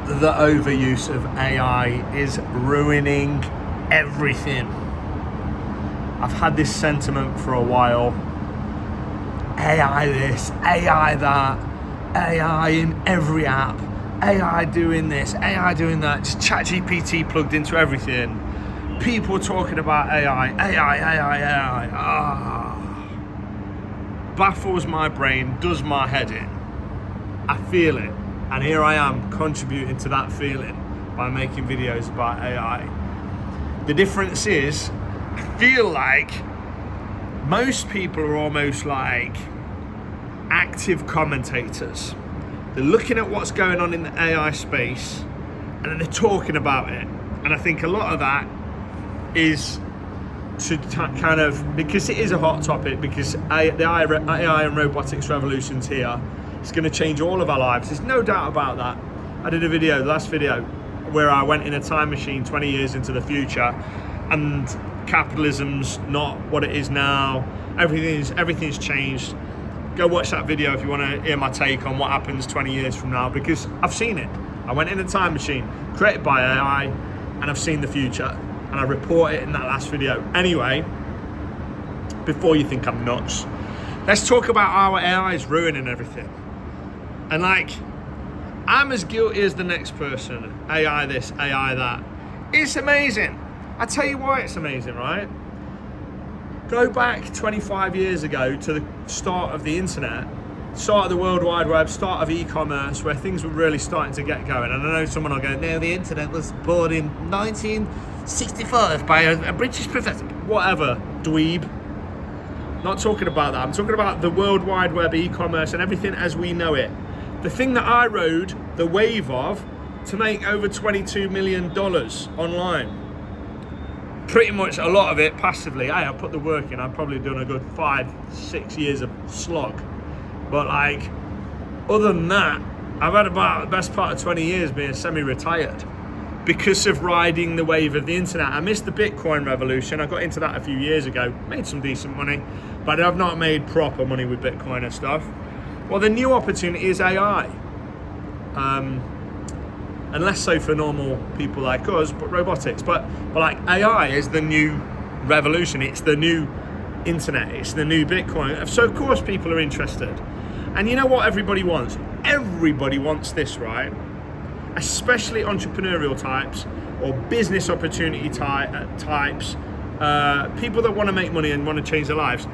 the overuse of AI is ruining everything. I've had this sentiment for a while. AI this, AI that, AI in every app, AI doing this, AI doing that, just ChatGPT plugged into everything. People talking about AI. Baffles my brain, does my head in. I feel it, and here I am contributing to that feeling by making videos about AI. The difference is, I feel like most people are almost like active commentators. They're looking at what's going on in the AI space, and then they're talking about it. And I think a lot of that is to kind of, because it is a hot topic, because the AI and robotics revolution's here. It's going to change all of our lives. There's no doubt about that. I did a video, the last video, where I went in a time machine 20 years into the future, and capitalism's not what it is now. Everything's changed. Go watch that video if you want to hear my take on what happens 20 years from now, because I've seen it. I went in a time machine created by AI, and I've seen the future, and I report it in that last video. Anyway, before you think I'm nuts, let's talk about how AI is ruining everything. And like, I'm as guilty as the next person. AI this, AI that. It's amazing. I tell you why it's amazing, right? Go back 25 years ago to the start of the internet, start of the World Wide Web, start of e-commerce, where things were really starting to get going. And I know someone will go, no, the internet was born in 1965 by a British professor. Whatever, dweeb. Not talking about that. I'm talking about the World Wide Web, e-commerce, and everything as we know it. The thing that I rode the wave of to make over $22 million online. Pretty much a lot of it passively. Hey, I put the work in. I've probably done a good 5-6 years of slog. But like, other than that, I've had about the best part of 20 years being semi-retired because of riding the wave of the internet. I missed the Bitcoin revolution. I got into that a few years ago, made some decent money, but I've not made proper money with Bitcoin and stuff. Well, the new opportunity is AI. And less so for normal people like us, but robotics. But like, AI is the new revolution. It's the new internet. It's the new Bitcoin. So of course people are interested. And you know what everybody wants? Everybody wants this, right? Especially entrepreneurial types or business opportunity types, people that want to make money and want to change their lives.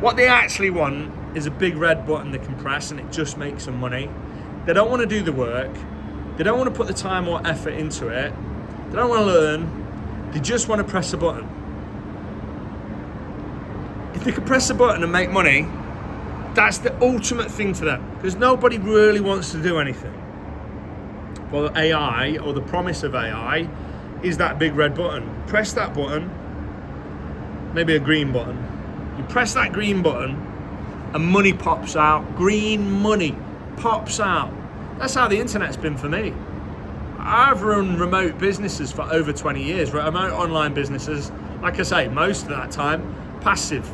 What they actually want is a big red button they can press and it just makes them money. They don't want to do the work. They don't want to put the time or effort into it. They don't want to learn. They just want to press a button. If they could press a button and make money, that's the ultimate thing to them, because nobody really wants to do anything. Well, AI, or the promise of AI, is that big red button. Press that button, maybe a green button. You press that green button and money pops out. Green money pops out. That's how the internet's been for me. I've run remote businesses for over 20 years, remote online businesses. Like I say, most of that time, passive.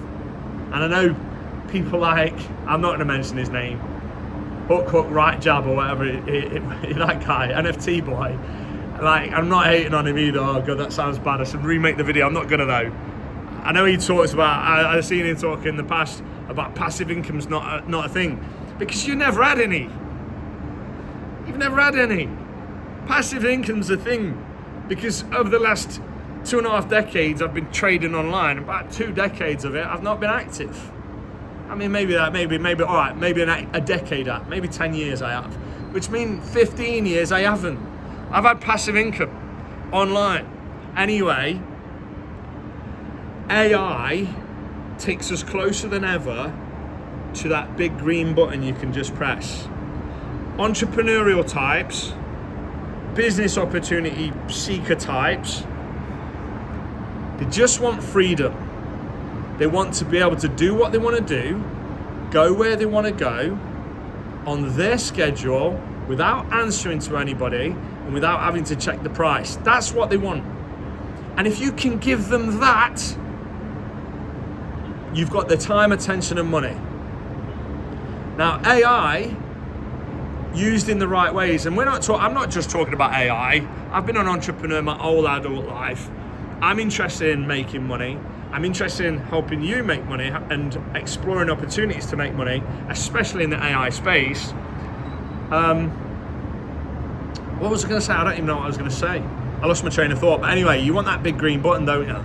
And I know people like, I'm not going to mention his name, Hook, Right Jab or whatever, that guy, NFT boy. Like, I'm not hating on him either. Oh God, that sounds bad. I should remake the video. I'm not gonna though. I know he talks about, I've seen him talk in the past about passive income's not a thing, because you never had any. You've never had any. Passive income's a thing because over the last 2.5 decades I've been trading online. About 2 decades of it I've not been active. I mean, maybe all right, maybe a decade at, maybe 10 years I have, which means 15 years I haven't. I've had passive income online. Anyway, AI takes us closer than ever to that big green button you can just press. Entrepreneurial types, business opportunity seeker types, they just want freedom. They want to be able to do what they want to do, go where they want to go, on their schedule, without answering to anybody, and without having to check the price. That's what they want. And if you can give them that, you've got their time, attention, and money. Now, AI used in the right ways. And I'm not just talking about AI. I've been an entrepreneur my whole adult life. I'm interested in making money. I'm interested in helping you make money and exploring opportunities to make money, especially in the AI space. What was I going to say? I don't even know what I was going to say. I lost my train of thought. But anyway, you want that big green button, don't you?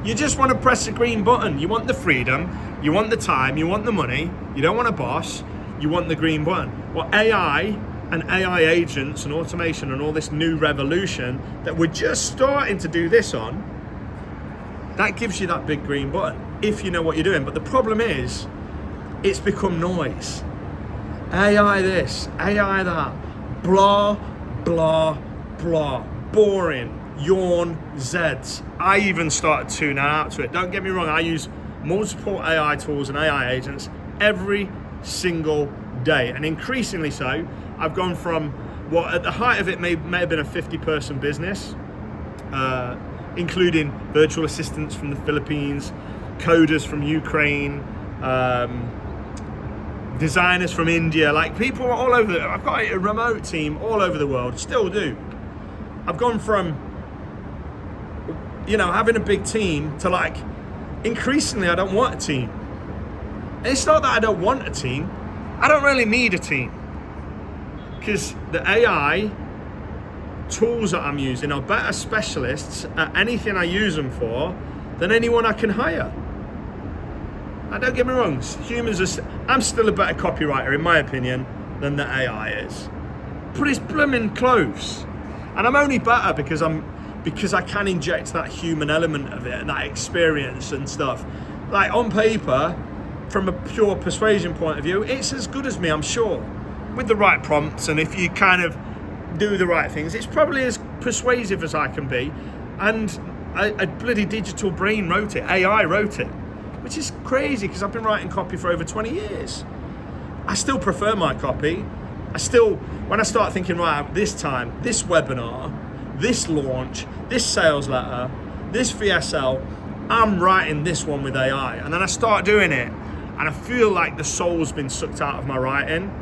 You just want to press the green button. You want the freedom, you want the time, you want the money, you don't want a boss, you want the green button. Well, AI and AI agents and automation and all this new revolution that we're just starting to do this on, that gives you that big green button if you know what you're doing. But the problem is, it's become noise. AI this, AI that, blah, blah, blah, boring, yawn, Zeds. I even started tuning out to it. Don't get me wrong, I use multiple AI tools and AI agents every single day, and increasingly so. I've gone from what at the height of it may have been a 50-person business, including virtual assistants from the Philippines, coders from Ukraine, designers from India, like people all over. I've got a remote team all over the world, still do. I've gone from, having a big team to like, increasingly I don't want a team. And it's not that I don't want a team, I don't really need a team. Because the AI tools that I'm using are better specialists at anything I use them for than anyone I can hire. Now don't get me wrong, I'm still a better copywriter in my opinion than the AI is. But it's blooming close. And I'm only better because I can inject that human element of it and that experience and stuff. Like on paper, from a pure persuasion point of view, it's as good as me, I'm sure. With the right prompts, and if you kind of do the right things, it's probably as persuasive as I can be. And a bloody digital brain wrote it, AI wrote it, which is crazy because I've been writing copy for over 20 years. I still prefer my copy. When I start thinking, right, this time, this webinar, this launch, this sales letter, this VSL, I'm writing this one with AI. And then I start doing it, and I feel like the soul's been sucked out of my writing,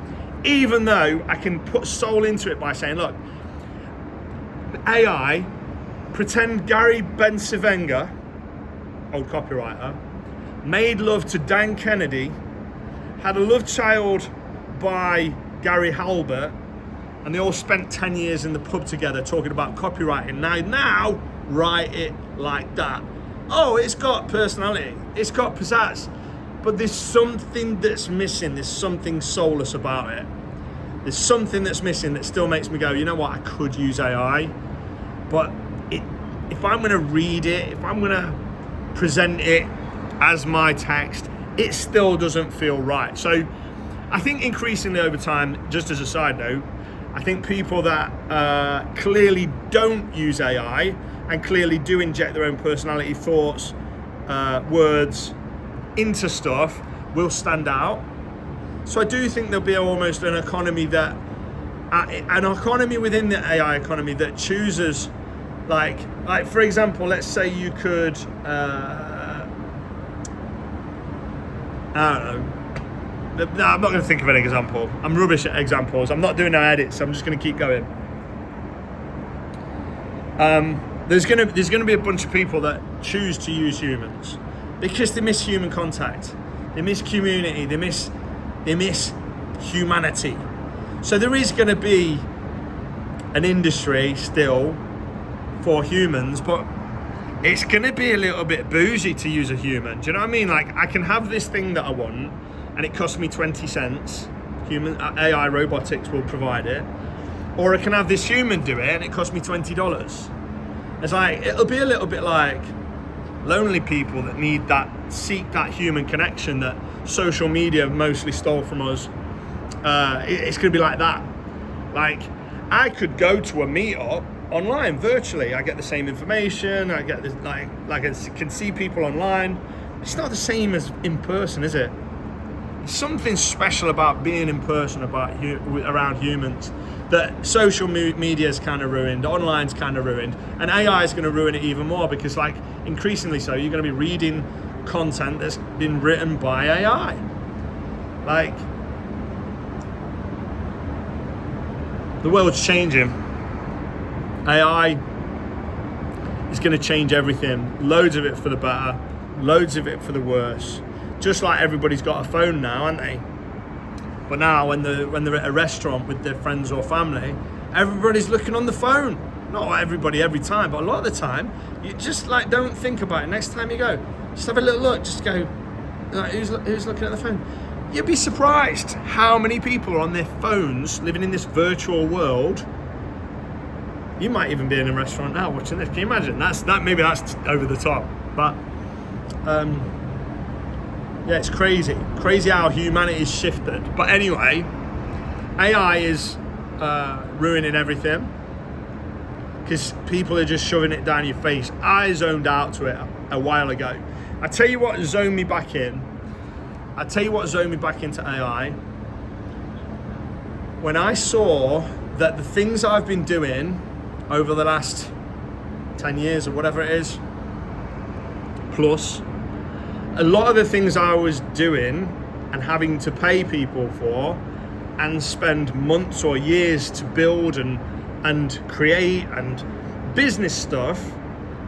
even though I can put soul into it by saying, look, AI, pretend Gary Bencivenga, old copywriter, made love to Dan Kennedy, had a love child by Gary Halbert, and they all spent 10 years in the pub together talking about copywriting. Now write it like that. Oh, it's got personality, it's got pizzazz, but there's something that's missing. There's something soulless about it. There's something that's missing that still makes me go, you know what, I could use AI, but if I'm gonna read it, if I'm gonna present it as my text, it still doesn't feel right. So I think increasingly over time, just as a side note, I think people that clearly don't use AI and clearly do inject their own personality, thoughts, words into stuff will stand out. So I do think there'll be almost an economy within the AI economy that chooses, like for example, let's say you could, I don't know. No, I'm not going to think of an example. I'm rubbish at examples. I'm not doing no edits. I'm just going to keep going. There's going to be a bunch of people that choose to use humans because they miss human contact, they miss community, they miss humanity. So there is going to be an industry still for humans, but it's going to be a little bit bougie to use a human. Do you know what I mean? Like, I can have this thing that I want, and it costs me 20 cents. Human AI robotics will provide it. Or I can have this human do it, and it costs me $20. It's like, it'll be a little bit like lonely people that seek that human connection that social media mostly stole from us. It's gonna be like that. Like, I could go to a meetup online, virtually. I get the same information, I get this, like I can see people online. It's not the same as in person, is it? There's something special about being in person, around humans, that social media's kind of ruined, online's kind of ruined, and AI is going to ruin it even more, because like increasingly so, you're going to be reading content that's been written by AI. Like, The world's changing. AI is going to change everything. Loads of it for the better, loads of it for the worse. Just like everybody's got a phone now, haven't they? But now when they're at a restaurant with their friends or family, everybody's looking on the phone. Not everybody every time, but a lot of the time, you just like don't think about it. Next time you go, just have a little look, just go, like, who's looking at the phone? You'd be surprised how many people are on their phones living in this virtual world. You might even be in a restaurant now watching this. Can you imagine? Maybe that's over the top, but yeah, it's crazy how humanity's shifted. But anyway, AI is ruining everything because people are just shoving it down your face. I zoned out to it a while ago. I tell you what zoned me back into AI. When I saw that the things I've been doing over the last 10 years or whatever it is, plus, a lot of the things I was doing and having to pay people for and spend months or years to build and create and business stuff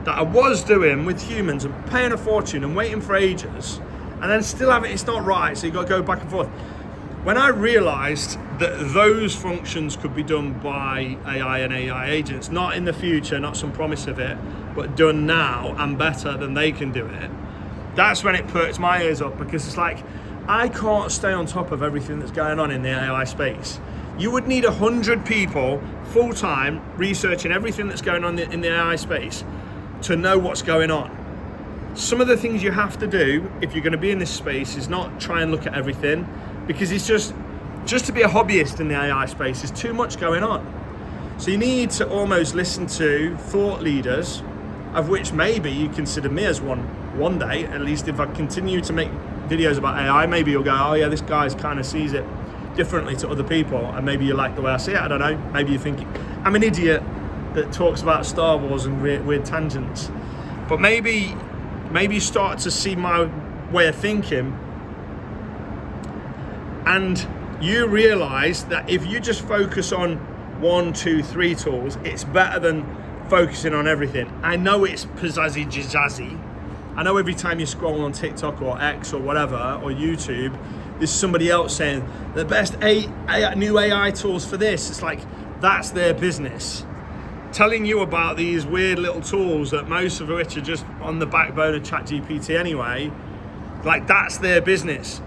that I was doing with humans and paying a fortune and waiting for ages and then still having, it's not right, so you got to go back and forth. When I realized that those functions could be done by AI and AI agents, not in the future, not some promise of it, but done now and better than they can do it, that's when it perks my ears up, because it's like, I can't stay on top of everything that's going on in the AI space. You would need 100 people full-time researching everything that's going on in the AI space to know what's going on. Some of the things you have to do if you're going to be in this space is not try and look at everything, because it's just to be a hobbyist in the AI space is too much going on. So you need to almost listen to thought leaders, of which maybe you consider me as one day, at least if I continue to make videos about AI, maybe you'll go, oh yeah, this guy's kind of sees it differently to other people, and maybe you like the way I see it, I don't know. Maybe you think I'm an idiot that talks about Star Wars and weird tangents. But maybe you start to see my way of thinking, and you realize that if you just focus on 1, 2, 3 tools, it's better than focusing on everything. I know it's pizzazzy, jazzy. I know every time you scroll on TikTok or X or whatever, or YouTube, there's somebody else saying the best new AI tools for this. It's like, that's their business. Telling you about these weird little tools that most of which are just on the backbone of ChatGPT anyway, like that's their business.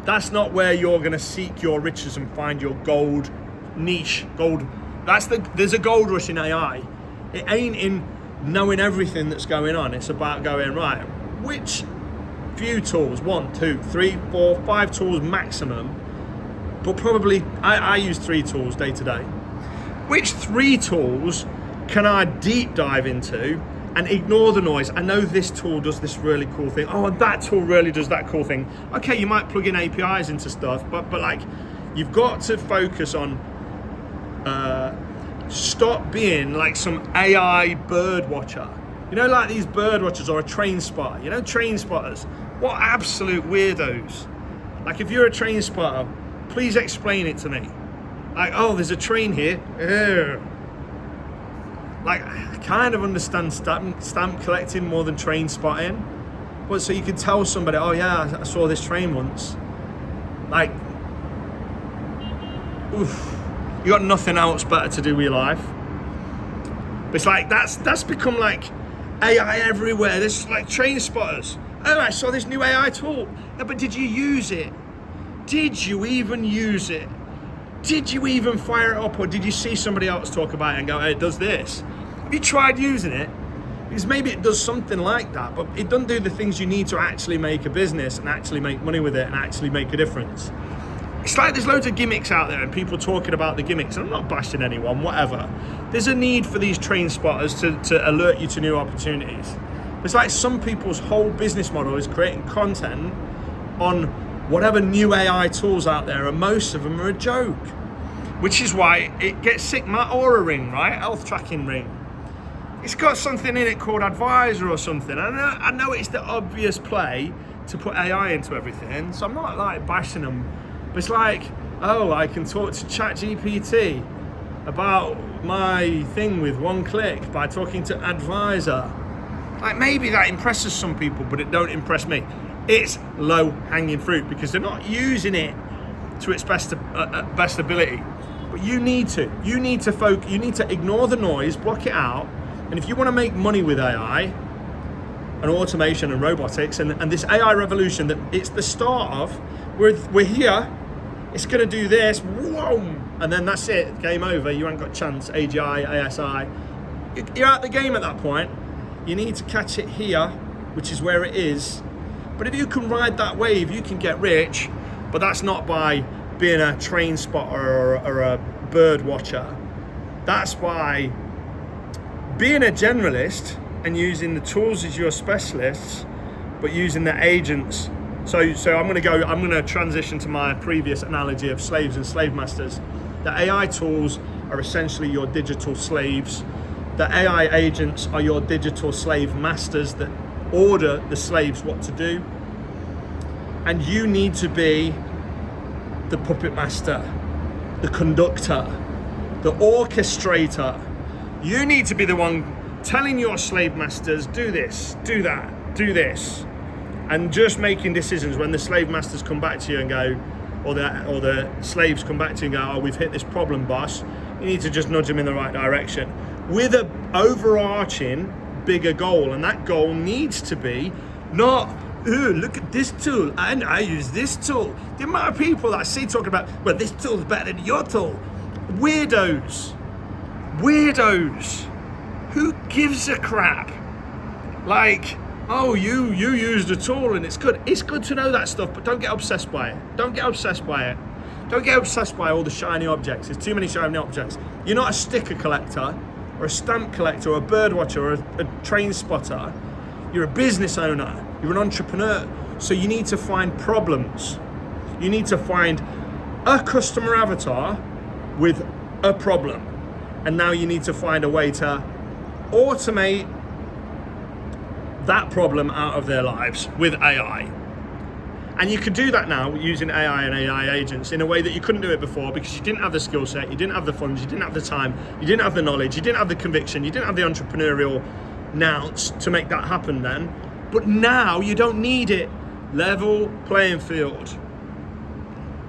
That's not where you're gonna seek your riches and find your gold niche. There's a gold rush in AI. It ain't in knowing everything that's going on. It's about going, right, which few tools, 1, 2, 3, 4, 5 tools maximum, but probably I use 3 tools day to day. Which 3 tools can I deep dive into and ignore the noise? I know this tool does this really cool thing. Oh, and that tool really does that cool thing. Okay, you might plug in APIs into stuff, but like, you've got to focus on, stop being like some AI bird watcher. You know, like these bird watchers or a train spotter. You know, train spotters. What absolute weirdos. Like, if you're a train spotter, please explain it to me. Like, oh, there's a train here. Ugh. Like, I kind of understand stamp collecting more than train spotting. But so you could tell somebody, oh yeah, I saw this train once. Like, oof, you got nothing else better to do with your life. But it's like, that's become like AI everywhere. There's like train spotters. Oh, I saw this new AI tool. Yeah, but did you use it? Did you even use it? Did you even fire it up, or did you see somebody else talk about it and go, hey, it does this? Have you tried using it? Because maybe it does something like that, but it doesn't do the things you need to actually make a business and actually make money with it and actually make a difference. It's like there's loads of gimmicks out there and people talking about the gimmicks. I'm not bashing anyone, whatever. There's a need for these train spotters to alert you to new opportunities. It's like some people's whole business model is creating content on whatever new AI tools out there, and most of them are a joke. Which is why it gets sick. My Aura ring, right? Health tracking ring. It's got something in it called Advisor or something. I know it's the obvious play to put AI into everything, so I'm not like bashing them. But it's like, oh, I can talk to ChatGPT. about my thing with one click by talking to advisor. Like, maybe that impresses some people, but it don't impress me. It's low hanging fruit because they're not using it to its best ability. But you need to focus, you need to ignore the noise, block it out. And if you want to make money with AI and automation and robotics and this AI revolution that it's the start of, we're here, it's going to do this, whoa, and then that's it, game over. You ain't got a chance. AGI, ASI, you're out the game at that point. You need to catch it here, which is where it is. But if you can ride that wave, you can get rich. But that's not by being a train spotter or a bird watcher. That's by being a generalist and using the tools as your specialists, but using the agents. So I'm going to transition to my previous analogy of slaves and slave masters. The AI tools are essentially your digital slaves. The AI agents are your digital slave masters that order the slaves what to do. And you need to be the puppet master, the conductor, the orchestrator. You need to be the one telling your slave masters, do this, do that, do this. And just making decisions when the slave masters come back to you and go, or the slaves come back to you and go, oh, we've hit this problem, boss. You need to just nudge them in the right direction with an overarching bigger goal. And that goal needs to be not, ooh, look at this tool, and I use this tool. The amount of people that I see talking about, well, this tool is better than your tool. Weirdos. Who gives a crap? Like, oh, you used a tool and it's good. It's good to know that stuff, but don't get obsessed by it. Don't get obsessed by all the shiny objects. There's too many shiny objects. You're not a sticker collector or a stamp collector or a bird watcher or a train spotter. You're a business owner. You're an entrepreneur. So you need to find problems. You need to find a customer avatar with a problem. And now you need to find a way to automate that problem out of their lives with AI. And you can do that now using AI and AI agents in a way that you couldn't do it before because you didn't have the skill set, you didn't have the funds, you didn't have the time, you didn't have the knowledge, you didn't have the conviction, you didn't have the entrepreneurial nous to make that happen then. But now you don't need it. Level playing field.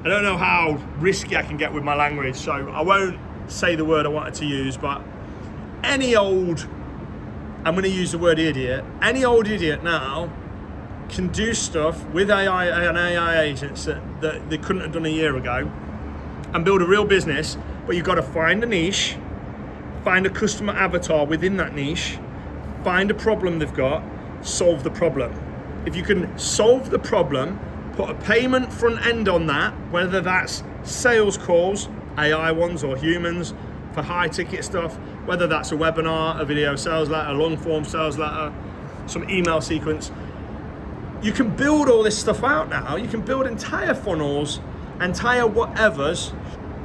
I don't know how risky I can get with my language, so I won't say the word I wanted to use, but I'm going to use the word idiot. Any old idiot now can do stuff with AI and AI agents that they couldn't have done a year ago and build a real business, but you've got to find a niche, find a customer avatar within that niche, find a problem they've got, solve the problem. If you can solve the problem, put a payment front end on that, whether that's sales calls, AI ones or humans for high ticket stuff, whether that's a webinar, a video sales letter, a long form sales letter, some email sequence. You can build all this stuff out now. You can build entire funnels, entire whatevers,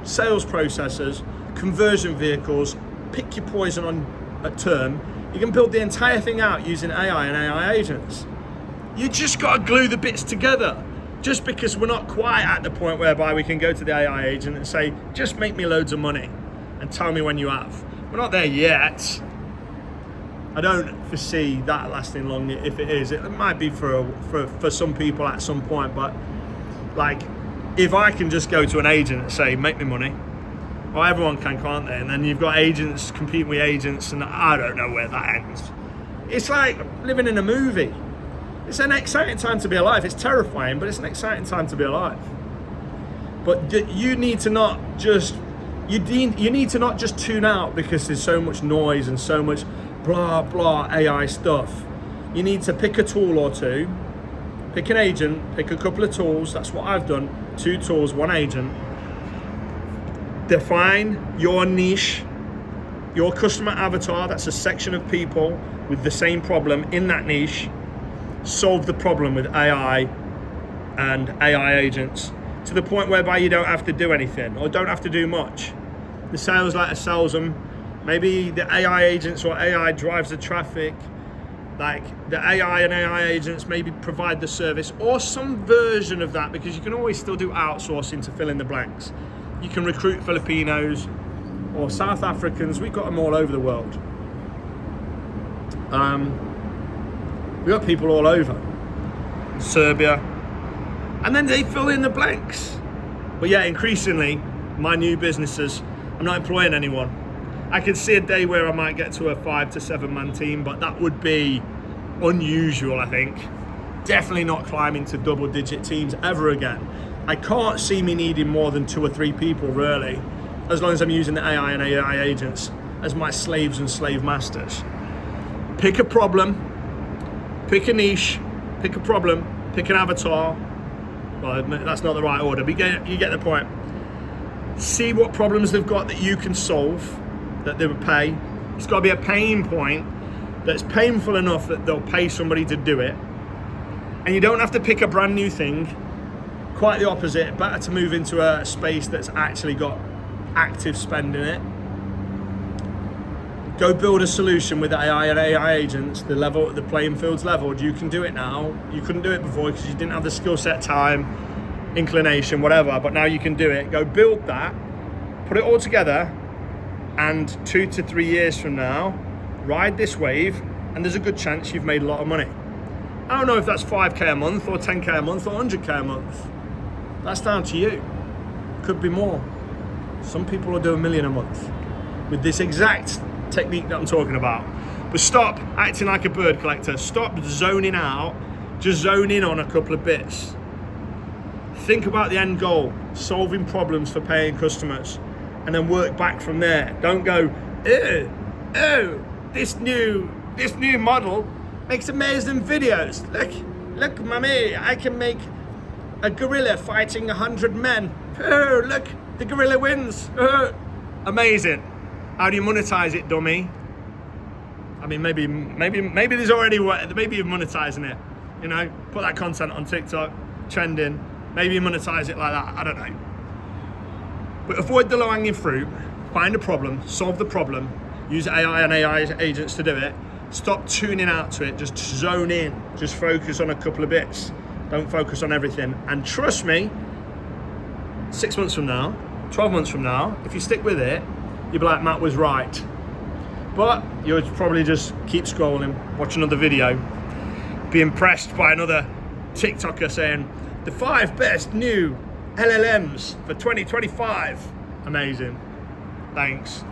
sales processes, conversion vehicles, pick your poison on a term. You can build the entire thing out using AI and AI agents. You just got to glue the bits together. Just because we're not quite at the point whereby we can go to the AI agent and say, just make me loads of money and tell me when you have. We're not there yet. I don't foresee that lasting long. If it is, it might be for some people at some point, but like, if I can just go to an agent and say, make me money, well, everyone can, can't they? And then you've got agents competing with agents, and I don't know where that ends. It's like living in a movie. It's an exciting time to be alive. It's terrifying, but it's an exciting time to be alive. But you need to not just tune out because there's so much noise and so much blah blah AI stuff. You need to pick a tool or two, pick an agent, pick a couple of tools. That's what I've done. 2 tools, 1 agent. Define your niche, your customer avatar. That's a section of people with the same problem in that niche. Solve the problem with AI and AI agents to the point whereby you don't have to do anything or don't have to do much. The sales letter sells them. Maybe the AI agents or AI drives the traffic. Like the AI and AI agents maybe provide the service or some version of that, because you can always still do outsourcing to fill in the blanks. You can recruit Filipinos or South Africans. We've got them all over the world. We've got people all over. Serbia. And then they fill in the blanks. But yeah, increasingly, my new businesses, I'm not employing anyone. I could see a day where I might get to a 5 to 7 man team, but that would be unusual, I think. Definitely not climbing to double digit teams ever again. I can't see me needing more than 2 or 3 people, really, as long as I'm using the AI and AI agents as my slaves and slave masters. Pick a problem, pick a niche, pick a problem, pick an avatar. Well, that's not the right order, but you get the point. See what problems they've got that you can solve, that they would pay. It's got to be a pain point that's painful enough that they'll pay somebody to do it. And you don't have to pick a brand new thing. Quite the opposite. Better to move into a space that's actually got active spend in it. Go build a solution with AI and AI agents. The playing field's leveled. You can do it now. You couldn't do it before because you didn't have the skill set, time, inclination, whatever. But now you can do it. Go build that. Put it all together. And 2 to 3 years from now, ride this wave. And there's a good chance you've made a lot of money. I don't know if that's 5K a month or 10K a month or 100K a month. That's down to you. Could be more. Some people will do $1 million a month with this exact technique that I'm talking about. But stop acting like a bird collector. Stop zoning out. Just zone in on a couple of bits. Think about the end goal, solving problems for paying customers, and then work back from there. Don't go, oh, this new model makes amazing videos. Look, mommy, I can make a gorilla fighting 100 men. Oh, look, the gorilla wins. Oh, amazing. How do you monetize it, dummy? I mean, maybe there's already, maybe you're monetizing it. You know, put that content on TikTok, trending. Maybe you monetize it like that. I don't know. But avoid the low-hanging fruit. Find a problem, solve the problem. Use AI and AI agents to do it. Stop tuning out to it. Just zone in. Just focus on a couple of bits. Don't focus on everything. And trust me, 6 months from now, 12 months from now, if you stick with it, you'll be like, Matt was right. But you'll probably just keep scrolling, watch another video, be impressed by another TikToker saying, the 5 best new LLMs for 2025. Amazing. Thanks.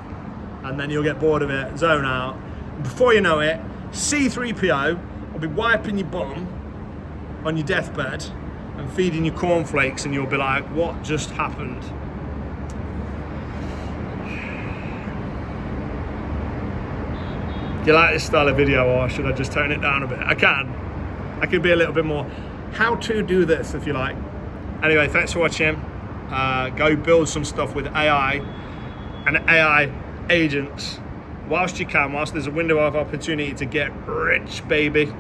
And then you'll get bored of it, zone out. Before you know it, C3PO will be wiping your bum on your deathbed and feeding you cornflakes, and you'll be like, what just happened? Do you like this style of video, or should I just tone it down a bit? I can be a little bit more how to do this if you like. Anyway, thanks for watching. Go build some stuff with AI and AI agents whilst you can, whilst there's a window of opportunity to get rich, baby.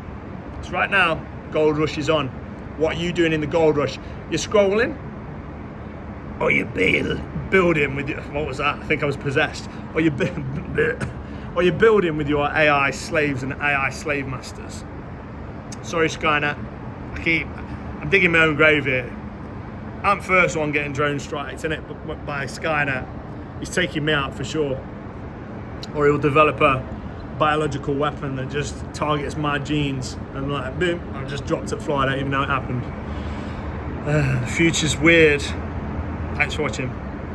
It's right now, gold rush is on. What are you doing in the gold rush? You're scrolling, or you're building with your, what was that? I think I was possessed. Or you're building with your AI slaves and AI slave masters. Sorry, Skynet. I'm digging my own grave here. I'm first one getting drone strikes, innit? But by Skynet, he's taking me out for sure. Or he'll develop a biological weapon that just targets my genes, and like, boom, I just dropped at Florida, even though it happened. The future's weird. Thanks for watching.